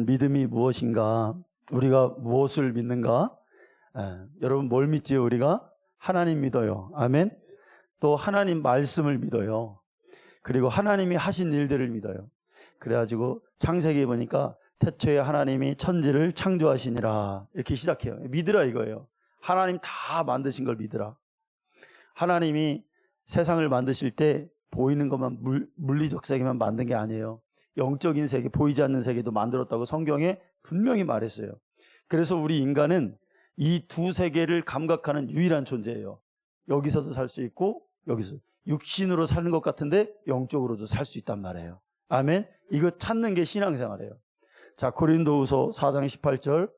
믿음이 무엇인가? 우리가 무엇을 믿는가? 여러분 뭘 믿지요? 우리가 하나님 믿어요. 아멘. 또 하나님 말씀을 믿어요. 그리고 하나님이 하신 일들을 믿어요. 그래가지고 창세기에 보니까 태초에 하나님이 천지를 창조하시니라 이렇게 시작해요. 믿으라 이거예요. 하나님 다 만드신 걸 믿으라. 하나님이 세상을 만드실 때 보이는 것만 물리적 세계만 만든 게 아니에요. 영적인 세계, 보이지 않는 세계도 만들었다고 성경에 분명히 말했어요. 그래서 우리 인간은 이 두 세계를 감각하는 유일한 존재예요. 여기서도 살 수 있고 여기서 육신으로 사는 것 같은데 영적으로도 살 수 있단 말이에요. 아멘. 이거 찾는 게 신앙생활이에요. 자, 고린도후서 4장 18절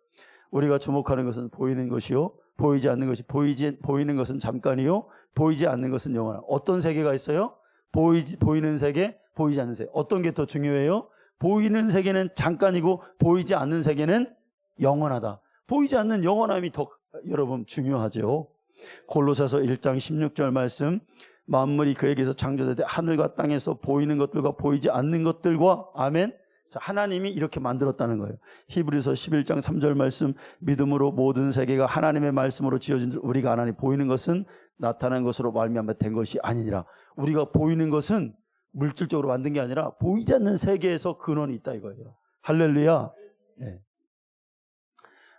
우리가 주목하는 것은 보이는 것이요 보이지 않는 것이 보이는 것은 잠깐이요 보이지 않는 것은 영원하다. 어떤 세계가 있어요? 보이는 세계, 보이지 않는 세계. 어떤 게 더 중요해요? 보이는 세계는 잠깐이고 보이지 않는 세계는 영원하다. 보이지 않는 영원함이 더 여러분 중요하죠. 골로새서 1장 16절 말씀 만물이 그에게서 창조되되 하늘과 땅에서 보이는 것들과 보이지 않는 것들과 아멘. 자, 하나님이 이렇게 만들었다는 거예요. 히브리서 11장 3절 말씀 믿음으로 모든 세계가 하나님의 말씀으로 지어진 줄 우리가 하나님 보이는 것은 나타난 것으로 말미암아 된 것이 아니니라. 우리가 보이는 것은 물질적으로 만든 게 아니라 보이지 않는 세계에서 근원이 있다 이거예요. 할렐루야. 네.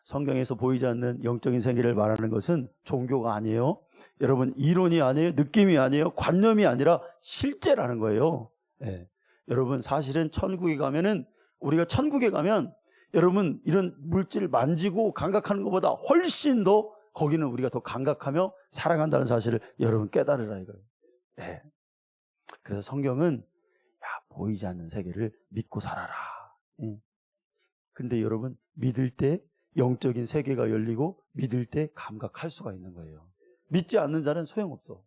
성경에서 보이지 않는 영적인 세계를 말하는 것은 종교가 아니에요. 여러분 이론이 아니에요. 느낌이 아니에요. 관념이 아니라 실제라는 거예요. 네. 여러분 사실은 천국에 가면은 우리가 천국에 가면 여러분 이런 물질을 만지고 감각하는 것보다 훨씬 더 거기는 우리가 더 감각하며 살아간다는 사실을 여러분 깨달으라 이거예요. 네. 그래서 성경은 보이지 않는 세계를 믿고 살아라. 근데 여러분 믿을 때 영적인 세계가 열리고 믿을 때 감각할 수가 있는 거예요. 믿지 않는 자는 소용없어.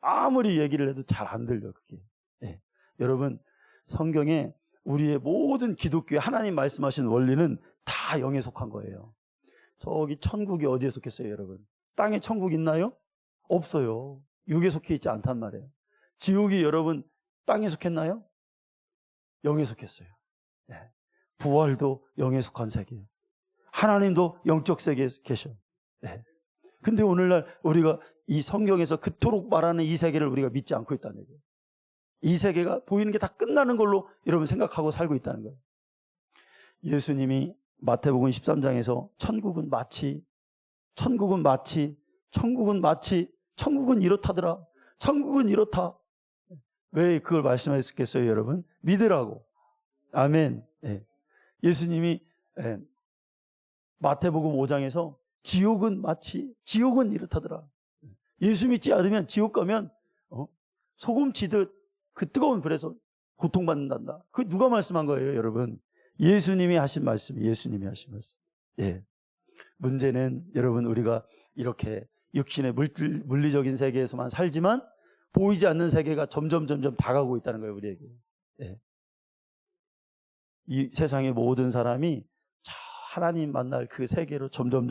아무리 얘기를 해도 잘 안 들려 그게. 네. 여러분 성경에 우리의 모든 기독교에 하나님 말씀하신 원리는 다 영에 속한 거예요. 저기 천국이 어디에 속했어요 여러분? 땅에 천국 있나요? 없어요. 육에 속해 있지 않단 말이에요. 지옥이 여러분 땅에 속했나요? 영에 속했어요. 네. 부활도 영에 속한 세계예요. 하나님도 영적 세계에 계셔. 네. 근데 오늘날 우리가 이 성경에서 그토록 말하는 이 세계를 우리가 믿지 않고 있다는 얘기예요. 이 세계가 보이는 게 다 끝나는 걸로 여러분 생각하고 살고 있다는 거예요. 예수님이 마태복음 13장에서 천국은 이렇다더라. 천국은 이렇다. 왜 그걸 말씀하셨겠어요 여러분? 믿으라고. 아멘. 네. 예수님이 마태복음 5장에서 지옥은 이렇다더라. 예수 믿지 않으면 지옥 가면 소금 치듯 그 뜨거운 불에서 고통받는단다. 그 누가 말씀한 거예요 여러분? 예수님이 하신 말씀. 예. 문제는 여러분 우리가 이렇게 육신의 물리적인 세계에서만 살지만 보이지 않는 세계가 점점 다가오고 있다는 거예요 우리에게. 예. 이 세상의 모든 사람이 하나님 만날 그 세계로 점점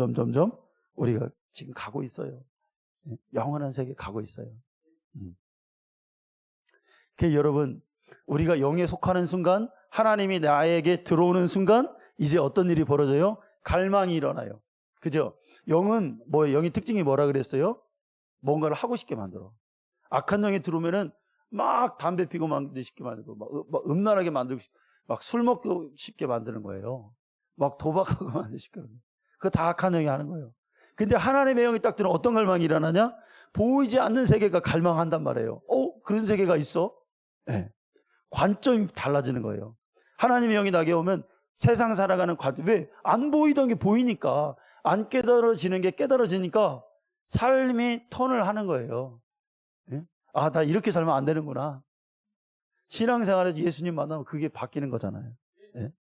우리가 지금 가고 있어요. 영원한 세계 가고 있어요. 그러니까 여러분 우리가 영에 속하는 순간 하나님이 나에게 들어오는 순간 이제 어떤 일이 벌어져요? 갈망이 일어나요. 그죠? 영은 영의 특징이 뭐라 그랬어요? 뭔가를 하고 싶게 만들어. 악한 영이 들어오면은 막 담배 피고 싶게 만들고 막 음란하게 만들고 막 술 먹고 싶게 만드는 거예요. 막 도박하고 만들고 싶게. 그거 다 악한 영이 하는 거예요. 근데 하나님의 영이 딱 들어오면 어떤 갈망이 일어나냐? 보이지 않는 세계가 갈망한단 말이에요. 그런 세계가 있어? 네. 관점이 달라지는 거예요. 하나님의 영이 나게 오면 세상 살아가는 관점, 왜? 안 보이던 게 보이니까, 안 깨달아지는 게 깨달아지니까 삶이 턴을 하는 거예요. 네? 나 이렇게 살면 안 되는구나. 신앙생활에서 예수님 만나면 그게 바뀌는 거잖아요. 네?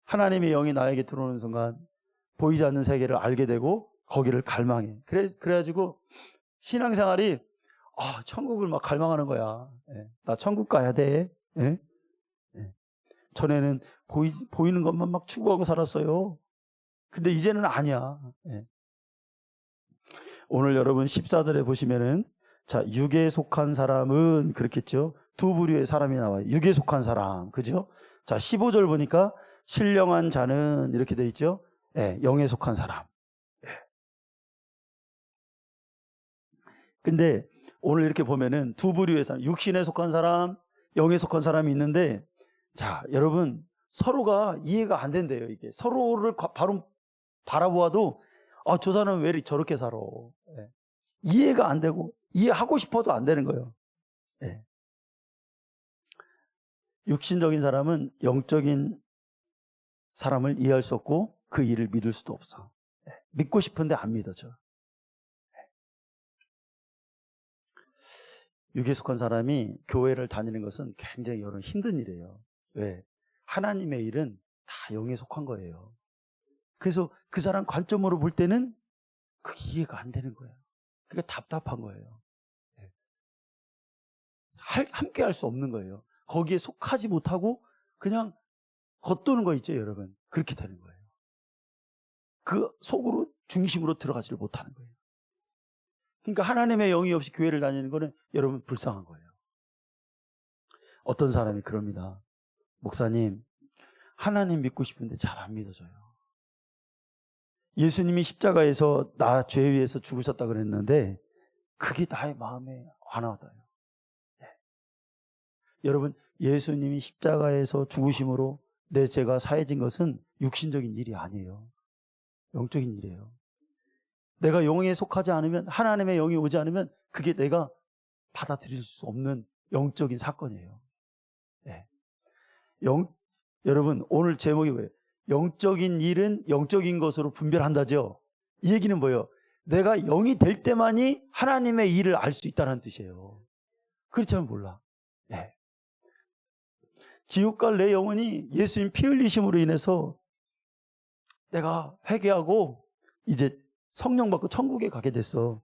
하나님의 영이 나에게 들어오는 순간 보이지 않는 세계를 알게 되고 거기를 갈망해. 그래가지고 신앙생활이 천국을 막 갈망하는 거야. 예. 나 천국 가야 돼. 예? 예. 전에는 보이는 것만 막 추구하고 살았어요. 근데 이제는 아니야. 예. 오늘 여러분 14절에 보시면은 자, 육에 속한 사람은 그렇겠죠. 두 부류의 사람이 나와요. 육에 속한 사람, 그죠? 자, 15절 보니까 신령한 자는 이렇게 돼 있죠. 예, 영에 속한 사람. 예. 근데 오늘 이렇게 보면은 두 부류의 사람, 육신에 속한 사람, 영에 속한 사람이 있는데, 자, 여러분, 서로가 이해가 안 된대요, 이게. 서로를 바로 바라보아도, 저 사람은 왜 저렇게 살아? 예. 이해가 안 되고, 이해하고 싶어도 안 되는 거예요. 예. 육신적인 사람은 영적인 사람을 이해할 수 없고, 그 일을 믿을 수도 없어. 예. 믿고 싶은데 안 믿어져. 육에 속한 사람이 교회를 다니는 것은 굉장히 여러분 힘든 일이에요. 왜? 하나님의 일은 다 영에 속한 거예요. 그래서 그 사람 관점으로 볼 때는 그게 이해가 안 되는 거예요. 그게 답답한 거예요. 함께 할 수 없는 거예요. 거기에 속하지 못하고 그냥 겉도는 거 있죠, 여러분. 그렇게 되는 거예요. 그 속으로 중심으로 들어가지를 못하는 거예요. 그러니까 하나님의 영이 없이 교회를 다니는 거는 여러분 불쌍한 거예요. 어떤 사람이 그럽니다. 목사님, 하나님 믿고 싶은데 잘 안 믿어져요. 예수님이 십자가에서 나 죄 위해서 죽으셨다 그랬는데 그게 나의 마음에 와닿아요. 네. 여러분, 예수님이 십자가에서 죽으심으로 내 죄가 사해진 것은 육신적인 일이 아니에요. 영적인 일이에요. 내가 영에 속하지 않으면, 하나님의 영이 오지 않으면 그게 내가 받아들일 수 없는 영적인 사건이에요. 네. 여러분, 오늘 제목이 뭐예요? 영적인 일은 영적인 것으로 분별한다죠. 이 얘기는 뭐예요? 내가 영이 될 때만이 하나님의 일을 알 수 있다는 뜻이에요. 그렇지 않으면 몰라. 네. 지옥 갈 내 영혼이 예수님 피 흘리심으로 인해서 내가 회개하고 이제 성령 받고 천국에 가게 됐어.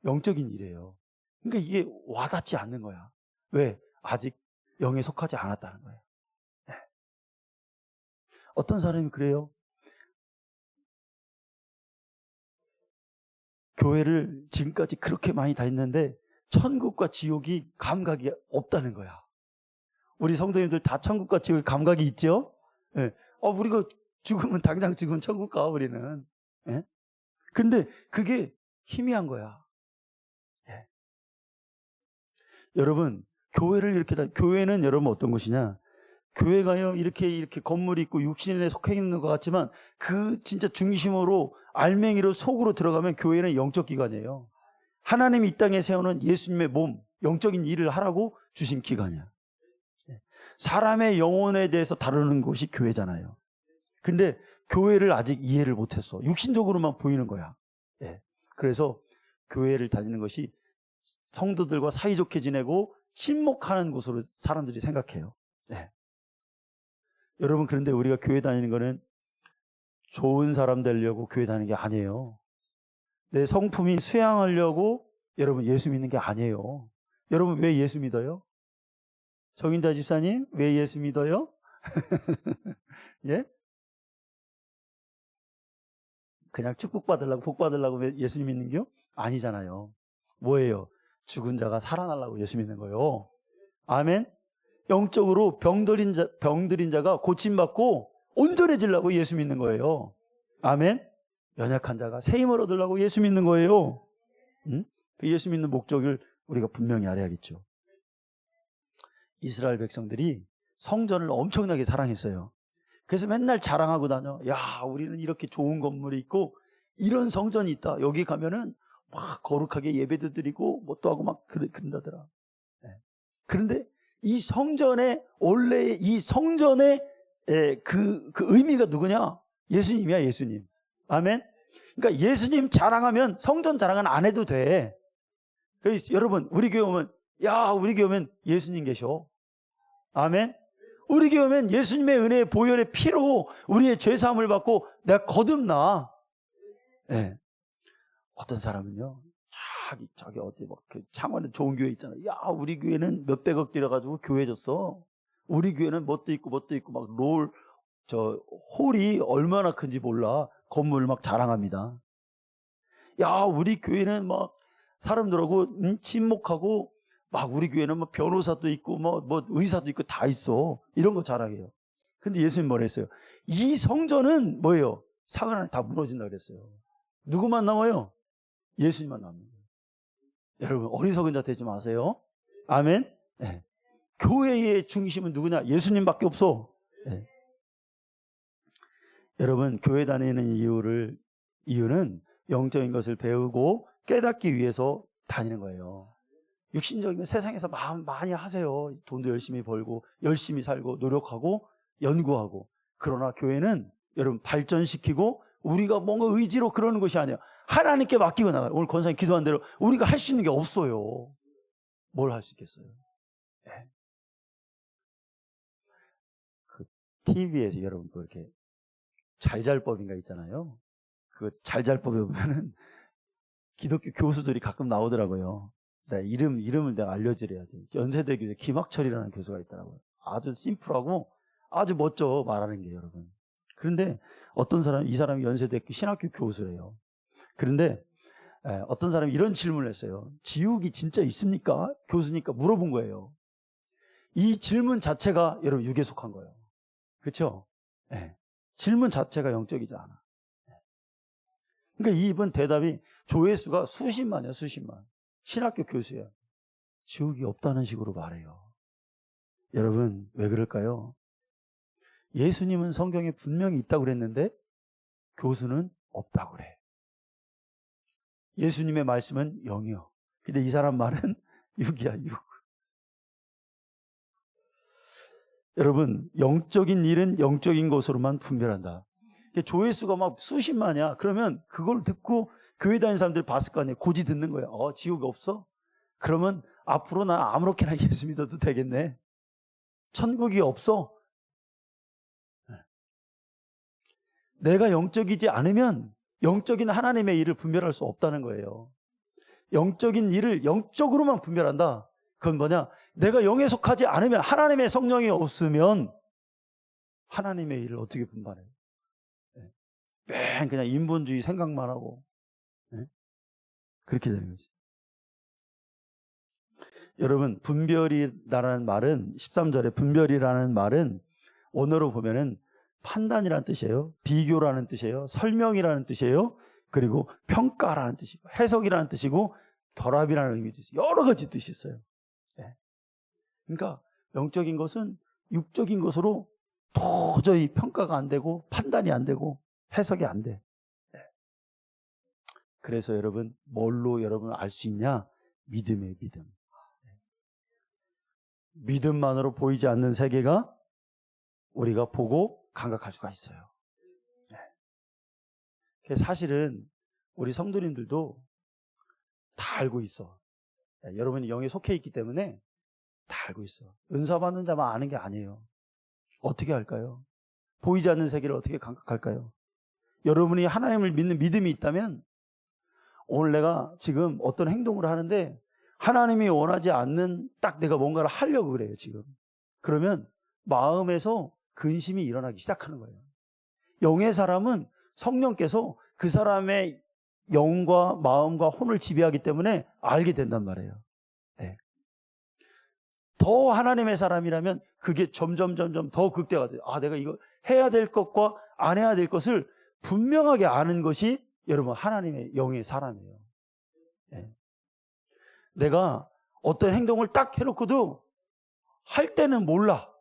영적인 일이에요. 그러니까 이게 와닿지 않는 거야. 왜? 아직 영에 속하지 않았다는 거예요. 네. 어떤 사람이 그래요? 교회를 지금까지 그렇게 많이 다녔는데 천국과 지옥이 감각이 없다는 거야. 우리 성도님들 다 천국과 지옥의 감각이 있죠? 네. 우리가 죽으면 당장 지금 천국 가, 우리는. 네? 근데 그게 희미한 거야. 네. 여러분, 교회를 이렇게 교회는 여러분 어떤 곳이냐? 교회가요, 이렇게 건물이 있고 육신에 속해 있는 것 같지만 그 진짜 중심으로 알맹이로 속으로 들어가면 교회는 영적 기관이에요. 하나님이 이 땅에 세우는 예수님의 몸, 영적인 일을 하라고 주신 기관이야. 사람의 영혼에 대해서 다루는 곳이 교회잖아요. 근데 교회를 아직 이해를 못했어. 육신적으로만 보이는 거야. 그래서 교회를 다니는 것이 성도들과 사이좋게 지내고 친목하는 곳으로 사람들이 생각해요. 여러분, 그런데 우리가 교회 다니는 거는 좋은 사람 되려고 교회 다니는 게 아니에요. 내 성품이 수양하려고 여러분 예수 믿는 게 아니에요. 여러분, 왜 예수 믿어요? 정인자 집사님, 왜 예수 믿어요? 예? 그냥 축복받으려고, 복받으려고 예수 믿는 게 아니잖아요. 뭐예요? 죽은 자가 살아나려고 예수 믿는 거예요. 아멘? 영적으로 병들인 자가 고침받고 온전해지려고 예수 믿는 거예요. 아멘? 연약한 자가 새 힘을 얻으려고 예수 믿는 거예요. 응? 그 예수 믿는 목적을 우리가 분명히 알아야겠죠. 이스라엘 백성들이 성전을 엄청나게 사랑했어요. 그래서 맨날 자랑하고 다녀. 야, 우리는 이렇게 좋은 건물이 있고 이런 성전이 있다. 여기 가면은 막 거룩하게 예배도 드리고 뭣도 하고 막 그런다더라. 그런데 이 성전의 원래 이 성전의 그 의미가 누구냐? 예수님이야, 예수님. 아멘. 그러니까 예수님 자랑하면 성전 자랑은 안 해도 돼. 그래서 여러분, 우리 교회 오면 우리 교회 오면 예수님 계셔. 아멘. 우리 교회 오면 예수님의 은혜의 보혈의 피로 우리의 죄 사함을 받고 내가 거듭나. 어떤 사람은요, 저기 어디 막 그 창원에 좋은 교회 있잖아. 우리 교회는 몇백억 들여가지고 교회 줬어. 우리 교회는 뭣도 있고 막 홀이 얼마나 큰지 몰라. 건물 막 자랑합니다. 우리 교회는 막 사람들하고 친목하고 막 우리 교회는 뭐 변호사도 있고 뭐 의사도 있고 다 있어. 이런 거 자랑해요. 근데 예수님 뭐라 했어요? 이 성전은 뭐예요? 사흘 안에 다 무너진다 그랬어요. 누구만 남아요? 예수님만 남는 거예요. 여러분 어리석은 자 되지 마세요. 아멘. 네. 교회의 중심은 누구냐? 예수님밖에 없어. 네. 여러분 교회 다니는 이유는 영적인 것을 배우고 깨닫기 위해서 다니는 거예요. 육신적인 세상에서 마음 많이 하세요. 돈도 열심히 벌고 열심히 살고 노력하고 연구하고. 그러나 교회는 여러분 발전시키고 우리가 뭔가 의지로 그러는 것이 아니야. 하나님께 맡기고 나가요. 오늘 권사님 기도한 대로 우리가 할 수 있는 게 없어요. 뭘 할 수 있겠어요? 네. 그 TV에서 여러분 그렇게 잘잘법인가 있잖아요. 그 잘잘법에 보면은 기독교 교수들이 가끔 나오더라고요. 이름을 내가 알려드려야지. 연세대교에 김학철이라는 교수가 있더라고요. 아주 심플하고 아주 멋져 말하는 게 여러분. 그런데 어떤 사람, 이 사람이 연세대학교 신학교 교수래요. 그런데 어떤 사람이 이런 질문을 했어요. 지옥이 진짜 있습니까? 교수니까 물어본 거예요. 이 질문 자체가 여러분 육에 속한 거예요. 그렇죠? 네. 질문 자체가 영적이지 않아. 그러니까 이번 대답이 조회수가 수십만이야, 수십만. 신학교 교수야. 지옥이 없다는 식으로 말해요. 여러분 왜 그럴까요? 예수님은 성경에 분명히 있다고 그랬는데 교수는 없다고 그래. 예수님의 말씀은 영이요. 근데 이 사람 말은 육이야, 육. 여러분 영적인 일은 영적인 것으로만 분별한다. 조회수가 막 수십만이야. 그러면 그걸 듣고 교회 다니는 사람들이 봤을 거 아니에요. 고지 듣는 거야. 지옥이 없어? 그러면 앞으로 나 아무렇게나 예수 믿어도 되겠네. 천국이 없어? 내가 영적이지 않으면 영적인 하나님의 일을 분별할 수 없다는 거예요. 영적인 일을 영적으로만 분별한다. 그건 뭐냐? 내가 영에 속하지 않으면, 하나님의 성령이 없으면 하나님의 일을 어떻게 분별해요? 맨 그냥 인본주의 생각만 하고 그렇게 되는 거지. 여러분 분별이라는 말은 13절에 분별이라는 말은 원어로 보면은 판단이라는 뜻이에요. 비교라는 뜻이에요. 설명이라는 뜻이에요. 그리고 평가라는 뜻이고 해석이라는 뜻이고 결합이라는 의미도 있어요. 여러 가지 뜻이 있어요. 네. 그러니까 영적인 것은 육적인 것으로 도저히 평가가 안 되고 판단이 안 되고 해석이 안 돼. 네. 그래서 여러분 뭘로 여러분 알 수 있냐? 믿음의 믿음. 믿음만으로 보이지 않는 세계가 우리가 보고 감각할 수가 있어요. 네. 사실은 우리 성도님들도 다 알고 있어. 여러분이 영에 속해 있기 때문에 다 알고 있어. 은사 받는 자만 아는 게 아니에요. 어떻게 할까요? 보이지 않는 세계를 어떻게 감각할까요? 여러분이 하나님을 믿는 믿음이 있다면 오늘 내가 지금 어떤 행동을 하는데 하나님이 원하지 않는 딱 내가 뭔가를 하려고 그래요 지금. 그러면 마음에서 근심이 일어나기 시작하는 거예요. 영의 사람은 성령께서 그 사람의 영과 마음과 혼을 지배하기 때문에 알게 된단 말이에요. 네. 더 하나님의 사람이라면 그게 점점 더 극대화가 돼요. 내가 이거 해야 될 것과 안 해야 될 것을 분명하게 아는 것이 여러분 하나님의 영의 사람이에요. 네. 내가 어떤 행동을 딱 해놓고도 할 때는 몰라.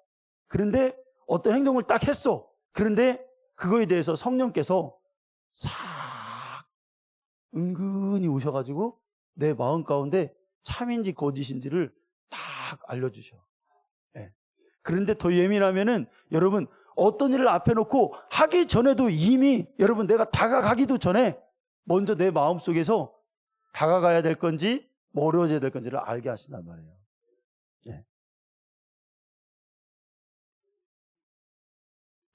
그런데 어떤 행동을 딱 했어. 그런데 그거에 대해서 성령께서 싹 은근히 오셔가지고 내 마음 가운데 참인지 거짓인지를 딱 알려주셔. 네. 그런데 더 예민하면은 여러분 어떤 일을 앞에 놓고 하기 전에도 이미 여러분 내가 다가가기도 전에 먼저 내 마음속에서 다가가야 될 건지 멀어져야 될 건지를 알게 하신단 말이에요. 네.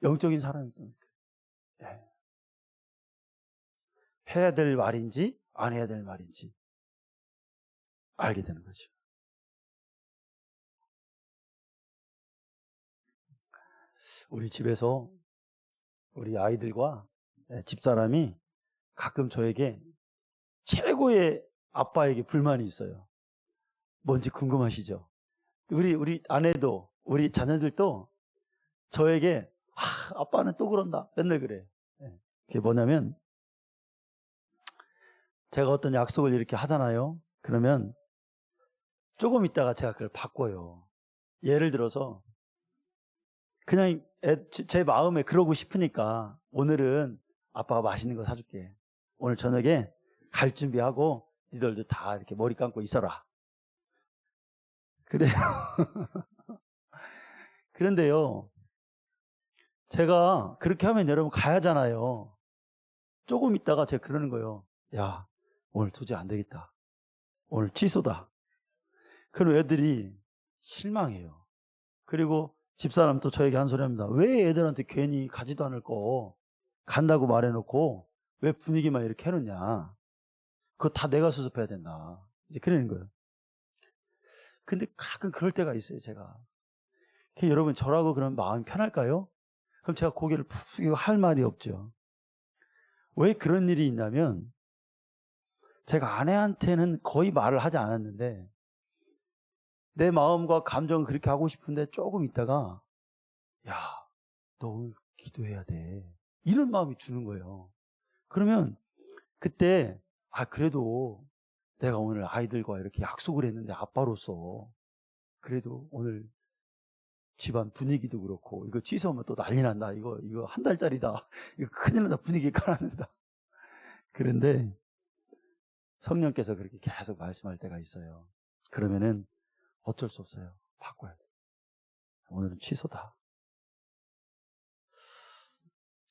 영적인 사람이 또 네. 해야 될 말인지 안 해야 될 말인지 알게 되는 거죠. 우리 집에서 우리 아이들과 집사람이 가끔 저에게 최고의 아빠에게 불만이 있어요. 뭔지 궁금하시죠? 우리 아내도 우리 자녀들도 저에게 아빠는 또 그런다. 맨날 그래. 그게 뭐냐면 제가 어떤 약속을 이렇게 하잖아요. 그러면 조금 있다가 제가 그걸 바꿔요. 예를 들어서 그냥 제 마음에 그러고 싶으니까 오늘은 아빠가 맛있는 거 사줄게. 오늘 저녁에 갈 준비하고 니들도 다 이렇게 머리 감고 있어라. 그래요. 그런데요, 제가 그렇게 하면 여러분 가야잖아요. 조금 있다가 제가 그러는 거예요. 야, 오늘 도저히 안 되겠다. 오늘 취소다. 그럼 애들이 실망해요. 그리고 집사람 또 저에게 한 소리 합니다. 왜 애들한테 괜히 가지도 않을 거 간다고 말해놓고 왜 분위기만 이렇게 해놓냐. 그거 다 내가 수습해야 된다. 이제 그러는 거예요. 근데 가끔 그럴 때가 있어요, 제가. 여러분, 저라고 그러면 마음이 편할까요? 그럼 제가 고개를 푹 숙이고 할 말이 없죠. 왜 그런 일이 있냐면, 제가 아내한테는 거의 말을 하지 않았는데, 내 마음과 감정은 그렇게 하고 싶은데 조금 있다가, 야, 너 오늘 기도해야 돼. 이런 마음이 주는 거예요. 그러면 그때, 그래도 내가 오늘 아이들과 이렇게 약속을 했는데 아빠로서 그래도 오늘 집안 분위기도 그렇고 이거 취소하면 또 난리 난다. 이거 한 달짜리다. 이거 큰일 난다. 분위기 깔아낸다. 그런데 성령께서 그렇게 계속 말씀할 때가 있어요. 그러면은 어쩔 수 없어요. 바꿔야 돼. 오늘은 취소다.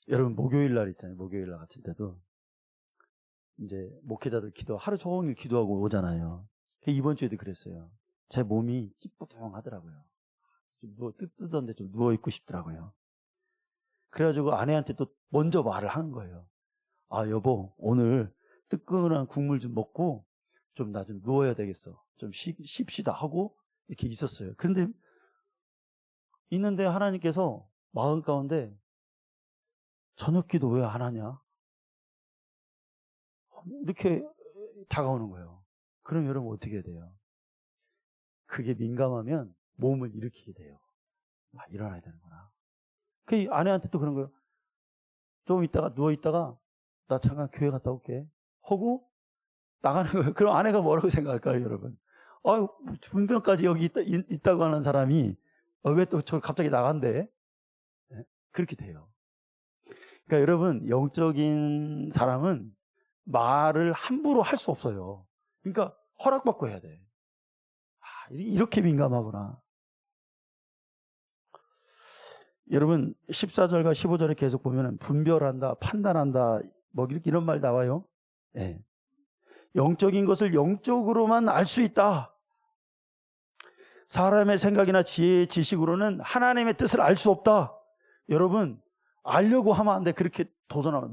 여러분, 목요일 날 있잖아요. 목요일 날 같은 때도 이제 목회자들 하루 종일 기도하고 오잖아요. 이번 주에도 그랬어요. 제 몸이 찌뿌둥하더라고요. 뜨던데 좀 누워있고 싶더라고요. 그래가지고 아내한테 또 먼저 말을 하는 거예요. 여보, 오늘 뜨끈한 국물 좀 먹고 좀 나 좀 누워야 되겠어. 좀 쉽시다 하고 이렇게 있었어요. 그런데 있는데 하나님께서 마음 가운데 저녁 기도 왜 안 하냐? 이렇게 다가오는 거예요. 그럼 여러분 어떻게 해야 돼요? 그게 민감하면 몸을 일으키게 돼요. 일어나야 되는구나. 그 아내한테 또 그런 거예요. 좀 있다가 누워있다가 나 잠깐 교회 갔다 올게 하고 나가는 거예요. 그럼 아내가 뭐라고 생각할까요, 여러분? 분명까지 여기 있다고 하는 사람이 왜 또 저 갑자기 나간대? 네? 그렇게 돼요. 그러니까 여러분, 영적인 사람은 말을 함부로 할 수 없어요. 그러니까 허락받고 해야 돼. 이렇게 민감하구나. 여러분, 14절과 15절에 계속 보면 분별한다, 판단한다, 이런 말 나와요. 네. 영적인 것을 영적으로만 알 수 있다. 사람의 생각이나 지혜의 지식으로는 하나님의 뜻을 알 수 없다. 여러분, 알려고 하면 안 돼. 그렇게 도전하면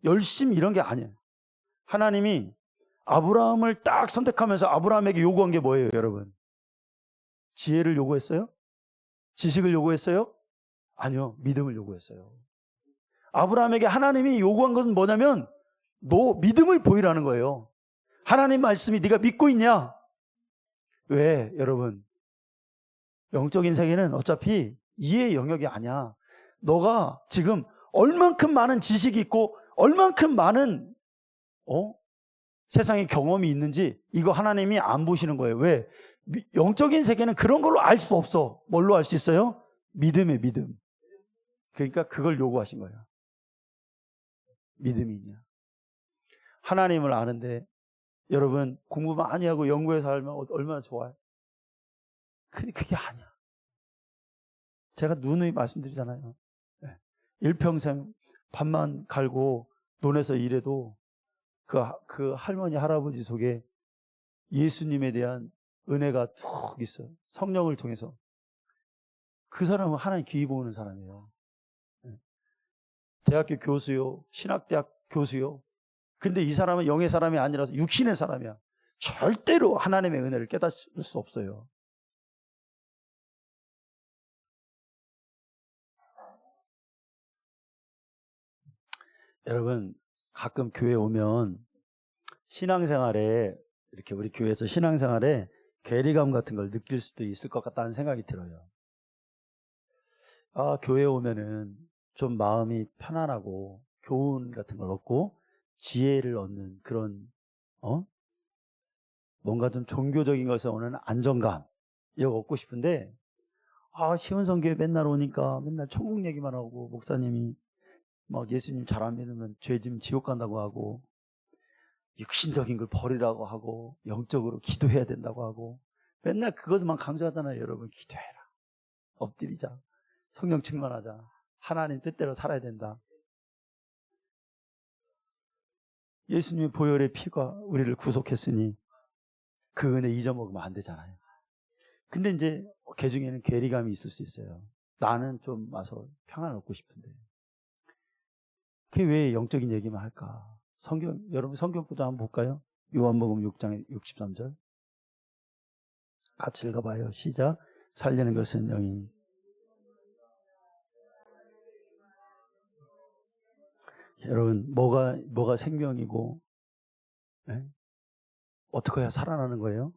열심히 이런 게 아니에요. 하나님이 아브라함을 딱 선택하면서 아브라함에게 요구한 게 뭐예요, 여러분? 지혜를 요구했어요? 지식을 요구했어요? 아니요, 믿음을 요구했어요. 아브라함에게 하나님이 요구한 것은 뭐냐면 너 믿음을 보이라는 거예요. 하나님 말씀이 네가 믿고 있냐? 왜, 여러분? 영적인 세계는 어차피 이해의 영역이 아니야. 너가 지금 얼만큼 많은 지식이 있고 얼만큼 많은 세상의 경험이 있는지 이거 하나님이 안 보시는 거예요. 왜? 영적인 세계는 그런 걸로 알 수 없어. 뭘로 알 수 있어요? 믿음의 믿음. 그러니까 그걸 요구하신 거예요. 믿음이 있냐? 하나님을 아는데 여러분 공부 많이 하고 연구해서 알면 얼마나 좋아요? 근데 그게 아니야. 제가 누누이 말씀드리잖아요. 일평생 밥만 갈고 논에서 일해도 그 할머니 할아버지 속에 예수님에 대한 은혜가 툭 있어요. 성령을 통해서. 그 사람은 하나님 귀히 보는 사람이에요. 대학교 교수요, 신학대학 교수요. 근데 이 사람은 영의 사람이 아니라서 육신의 사람이야. 절대로 하나님의 은혜를 깨닫을 수 없어요. 여러분, 가끔 교회 오면 신앙생활에 이렇게 우리 교회에서 신앙생활에 괴리감 같은 걸 느낄 수도 있을 것 같다는 생각이 들어요. 교회에 오면은 좀 마음이 편안하고 교훈 같은 걸 얻고 지혜를 얻는 그런 뭔가 좀 종교적인 것에 오는 안정감 이거 얻고 싶은데 시원성교회 맨날 오니까 맨날 천국 얘기만 하고 목사님이 막 예수님 잘 안 믿으면 죄 지면 지옥 간다고 하고 육신적인 걸 버리라고 하고 영적으로 기도해야 된다고 하고 맨날 그것만 강조하잖아요. 여러분 기도해라, 엎드리자, 성령 충만하자, 하나님 뜻대로 살아야 된다. 예수님의 보혈의 피가 우리를 구속했으니 그 은혜 잊어먹으면 안 되잖아요. 근데 이제 개 중에는 괴리감이 있을 수 있어요. 나는 좀 와서 평안 얻고 싶은데 그게 왜 영적인 얘기만 할까? 여러분 성경부터 한번 볼까요? 요한복음 6장 63절 같이 읽어봐요. 시작. 살리는 것은 영이. 여러분 뭐가 생명이고 어떻게 해야 살아나는 거예요?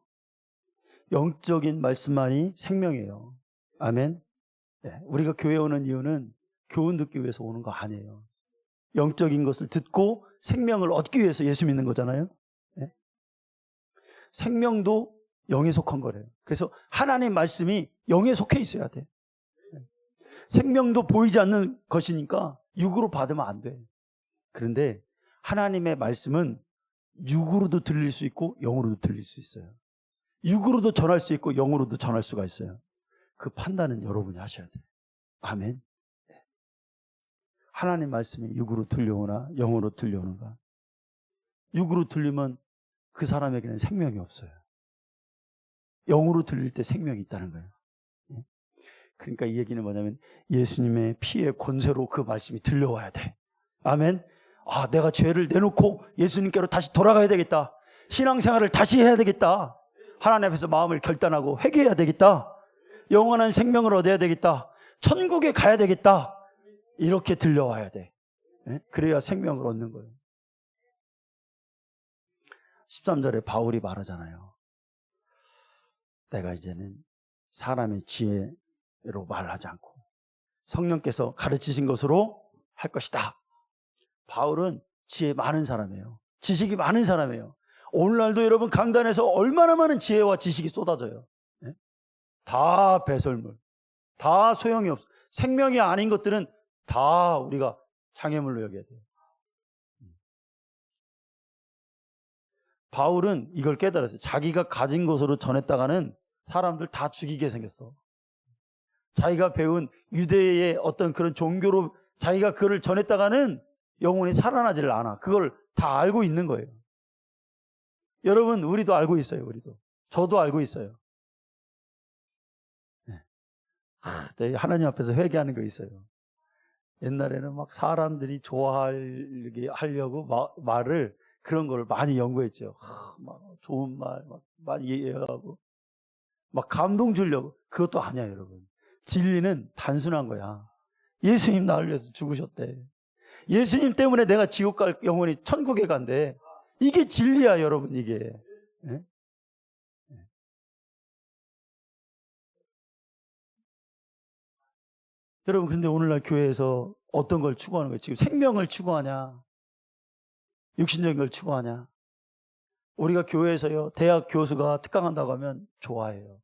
영적인 말씀만이 생명이에요. 아멘. 우리가 교회 오는 이유는 교훈 듣기 위해서 오는 거 아니에요. 영적인 것을 듣고 생명을 얻기 위해서 예수 믿는 거잖아요. 생명도 영에 속한 거래요. 그래서 하나님 말씀이 영에 속해 있어야 돼. 생명도 보이지 않는 것이니까 육으로 받으면 안 돼. 그런데 하나님의 말씀은 육으로도 들릴 수 있고 영으로도 들릴 수 있어요. 육으로도 전할 수 있고 영으로도 전할 수가 있어요. 그 판단은 여러분이 하셔야 돼요. 아멘. 하나님 말씀이 육으로 들려오나 영으로 들려오는가? 육으로 들리면 그 사람에게는 생명이 없어요. 영으로 들릴 때 생명이 있다는 거예요. 그러니까 이 얘기는 뭐냐면 예수님의 피의 권세로 그 말씀이 들려와야 돼. 아멘. 내가 죄를 내놓고 예수님께로 다시 돌아가야 되겠다. 신앙생활을 다시 해야 되겠다. 하나님 앞에서 마음을 결단하고 회개해야 되겠다. 영원한 생명을 얻어야 되겠다. 천국에 가야 되겠다. 이렇게 들려와야 돼. 그래야 생명을 얻는 거예요. 13절에 바울이 말하잖아요. 내가 이제는 사람의 지혜로 말하지 않고 성령께서 가르치신 것으로 할 것이다. 바울은 지혜 많은 사람이에요. 지식이 많은 사람이에요. 오늘날도 여러분 강단에서 얼마나 많은 지혜와 지식이 쏟아져요. 다 배설물, 다 소용이 없어. 생명이 아닌 것들은 다 우리가 장애물로 여겨야 돼요. 바울은 이걸 깨달았어요. 자기가 가진 것으로 전했다가는 사람들 다 죽이게 생겼어. 자기가 배운 유대의 어떤 그런 종교로 자기가 그걸 전했다가는 영혼이 살아나지를 않아. 그걸 다 알고 있는 거예요. 여러분, 우리도 알고 있어요. 우리도. 저도 알고 있어요. 하나님 앞에서 회개하는 거 있어요. 옛날에는 막 사람들이 좋아하려고 말을 그런 걸 많이 연구했죠. 막 좋은 말 막 많이 얘기하고 막 감동 주려고. 그것도 아니야, 여러분. 진리는 단순한 거야. 예수님 나를 위해서 죽으셨대. 예수님 때문에 내가 지옥 갈 영혼이 천국에 간대. 이게 진리야, 여러분. 이게. 여러분, 근데 오늘날 교회에서 어떤 걸 추구하는 거예요? 지금 생명을 추구하냐? 육신적인 걸 추구하냐? 우리가 교회에서요, 대학 교수가 특강한다고 하면 좋아해요.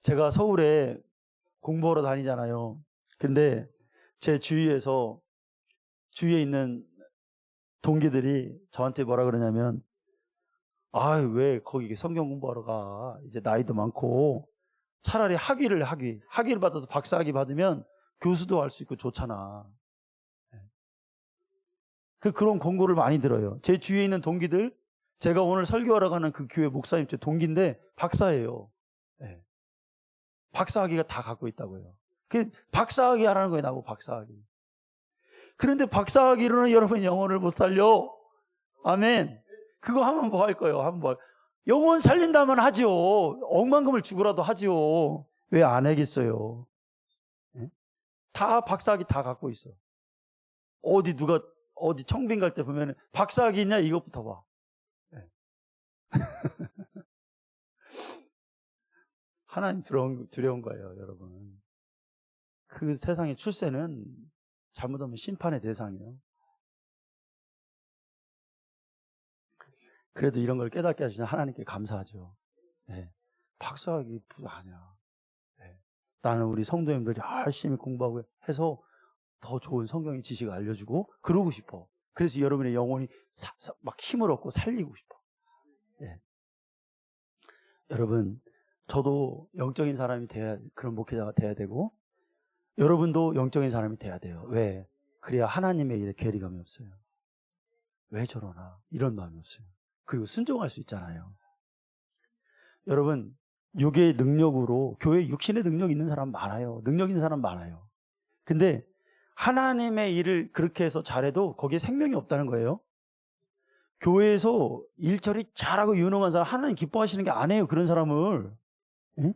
제가 서울에 공부하러 다니잖아요. 근데 제 주위에 있는 동기들이 저한테 뭐라 그러냐면, 왜 거기 성경 공부하러 가? 이제 나이도 많고, 차라리 학위를 받아서 박사학위 받으면 교수도 할 수 있고 좋잖아. 그런 권고를 많이 들어요. 제 주위에 있는 동기들, 제가 오늘 설교하러 가는 그 교회 목사님 제 동기인데 박사예요. 박사학위가 다 갖고 있다고요. 박사학위 하라는 거예요, 나보고 박사학위. 그런데 박사학위로는 여러분 영혼을 못 살려. 아멘. 그거 하면 뭐 할 거예요? 영혼 살린다면 하지요. 억만금을 주고라도 하지요. 왜 안 하겠어요? 다 박사학위 다 갖고 있어. 어디 청빙 갈 때 보면 박사학위 있냐 이것부터 봐. 하나님 두려운 거예요, 여러분. 그 세상의 출세는 잘못하면 심판의 대상이에요. 그래도 이런 걸 깨닫게 하시는 하나님께 감사하죠. 네. 박사학위 아니야. 네. 나는 우리 성도님들이 열심히 공부하고 해서 더 좋은 성경의 지식을 알려주고 그러고 싶어. 그래서 여러분의 영혼이 막 힘을 얻고 살리고 싶어. 네. 여러분, 저도 영적인 사람이 그런 목회자가 돼야 되고, 여러분도 영적인 사람이 돼야 돼요. 왜? 그래야 하나님의 일에 괴리감이 없어요. 왜 저러나? 이런 마음이 없어요. 그리고 순종할 수 있잖아요. 여러분, 육의 능력으로, 교회 육신의 능력 있는 사람 많아요. 능력 있는 사람 많아요. 근데 하나님의 일을 그렇게 해서 잘해도 거기에 생명이 없다는 거예요. 교회에서 일처리 잘하고 유능한 사람, 하나님 기뻐하시는 게 아니에요. 그런 사람을. 응?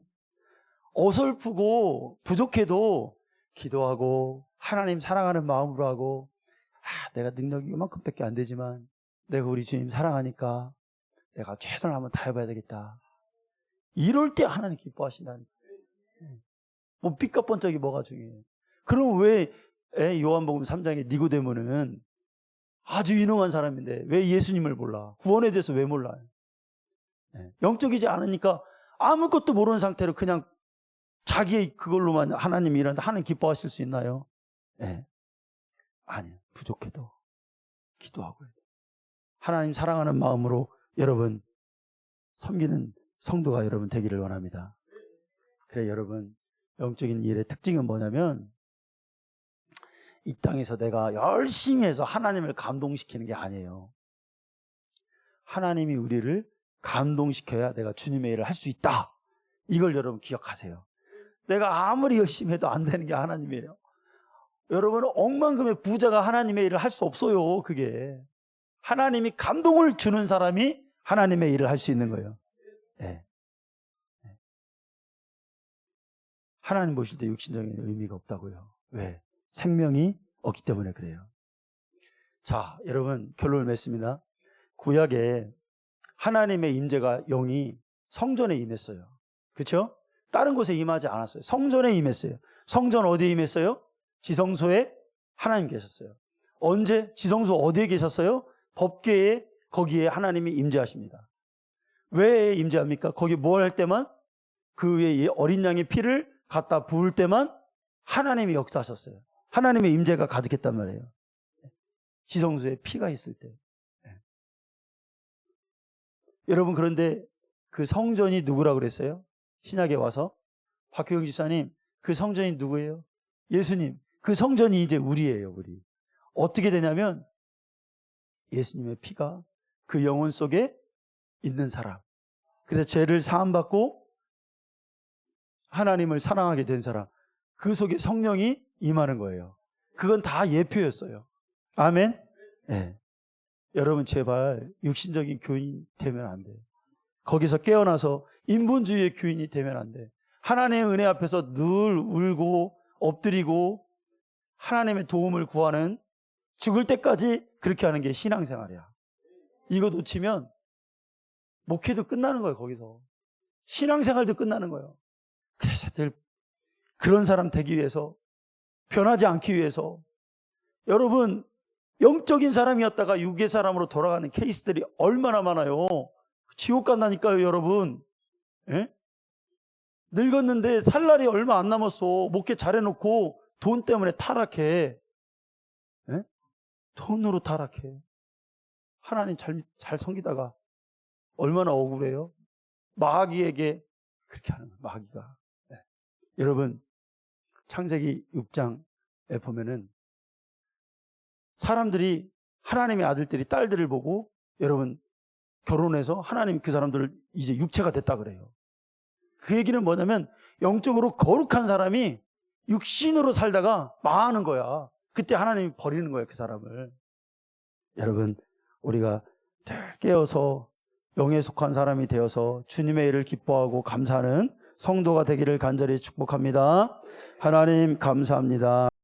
어설프고 부족해도 기도하고 하나님 사랑하는 마음으로 하고, 내가 능력이 이만큼밖에 안 되지만 내가 우리 주님 사랑하니까 내가 최선을 한번 다해봐야 되겠다. 이럴 때 하나님 기뻐하신다는. 뭐 삐까뻔쩍이 뭐가 중요해요. 그럼 왜 요한복음 3장에 니고데모는 아주 유능한 사람인데 왜 예수님을 몰라? 구원에 대해서 왜 몰라요? 영적이지 않으니까 아무것도 모르는 상태로 그냥 자기의 그걸로만 하나님이 일하는데 하나님 기뻐하실 수 있나요? 아니요. 부족해도 기도하고요. 하나님 사랑하는 마음으로 여러분 섬기는 성도가 여러분 되기를 원합니다. 그래 여러분, 영적인 일의 특징은 뭐냐면 이 땅에서 내가 열심히 해서 하나님을 감동시키는 게 아니에요. 하나님이 우리를 감동시켜야 내가 주님의 일을 할 수 있다. 이걸 여러분 기억하세요. 내가 아무리 열심히 해도 안 되는 게 하나님이에요. 여러분은 억만금의 부자가 하나님의 일을 할 수 없어요. 그게 하나님이 감동을 주는 사람이 하나님의 일을 할 수 있는 거예요. 하나님 보실 때 육신적인 의미가 없다고요. 왜? 생명이 없기 때문에 그래요. 자, 여러분 결론을 맺습니다. 구약에 하나님의 임재가 영이 성전에 임했어요. 그렇죠? 다른 곳에 임하지 않았어요. 성전에 임했어요. 성전 어디에 임했어요? 지성소에 하나님 계셨어요. 언제? 지성소 어디에 계셨어요? 법궤에, 거기에 하나님이 임재하십니다. 왜 임재합니까? 거기 뭘 할 때만? 그 위에 어린 양의 피를 갖다 부을 때만 하나님이 역사하셨어요. 하나님의 임재가 가득했단 말이에요. 지성소에 피가 있을 때. 여러분, 그런데 그 성전이 누구라고 그랬어요? 신약에 와서 박효경 집사님, 그 성전이 누구예요? 예수님. 그 성전이 이제 우리예요. 우리. 어떻게 되냐면 예수님의 피가 그 영혼 속에 있는 사람, 그래서 죄를 사함받고 하나님을 사랑하게 된 사람, 그 속에 성령이 임하는 거예요. 그건 다 예표였어요. 아멘? 네. 여러분 제발 육신적인 교인 되면 안 돼요. 거기서 깨어나서 인본주의의 교인이 되면 안 돼. 하나님의 은혜 앞에서 늘 울고 엎드리고 하나님의 도움을 구하는, 죽을 때까지 그렇게 하는 게 신앙생활이야. 이거 놓치면 목회도 끝나는 거예요. 거기서 신앙생활도 끝나는 거예요. 그래서 늘 그런 사람 되기 위해서, 변하지 않기 위해서, 여러분 영적인 사람이었다가 육의 사람으로 돌아가는 케이스들이 얼마나 많아요. 지옥 간다니까요. 여러분. 예? 늙었는데 살 날이 얼마 안 남았어. 목회 잘해놓고 돈 때문에 타락해. 예? 돈으로 타락해. 하나님 잘 섬기다가 얼마나 억울해요. 마귀에게 그렇게 하는 거예요. 마귀가. 네. 여러분 창세기 6장에 보면은 사람들이, 하나님의 아들들이 딸들을 보고 여러분 결혼해서 하나님 그 사람들을 이제 육체가 됐다 그래요. 그 얘기는 뭐냐면 영적으로 거룩한 사람이 육신으로 살다가 망하는 거야. 그때 하나님이 버리는 거예요. 그 사람을. 여러분 우리가 깨어서 영에 속한 사람이 되어서 주님의 일을 기뻐하고 감사하는 성도가 되기를 간절히 축복합니다. 하나님 감사합니다.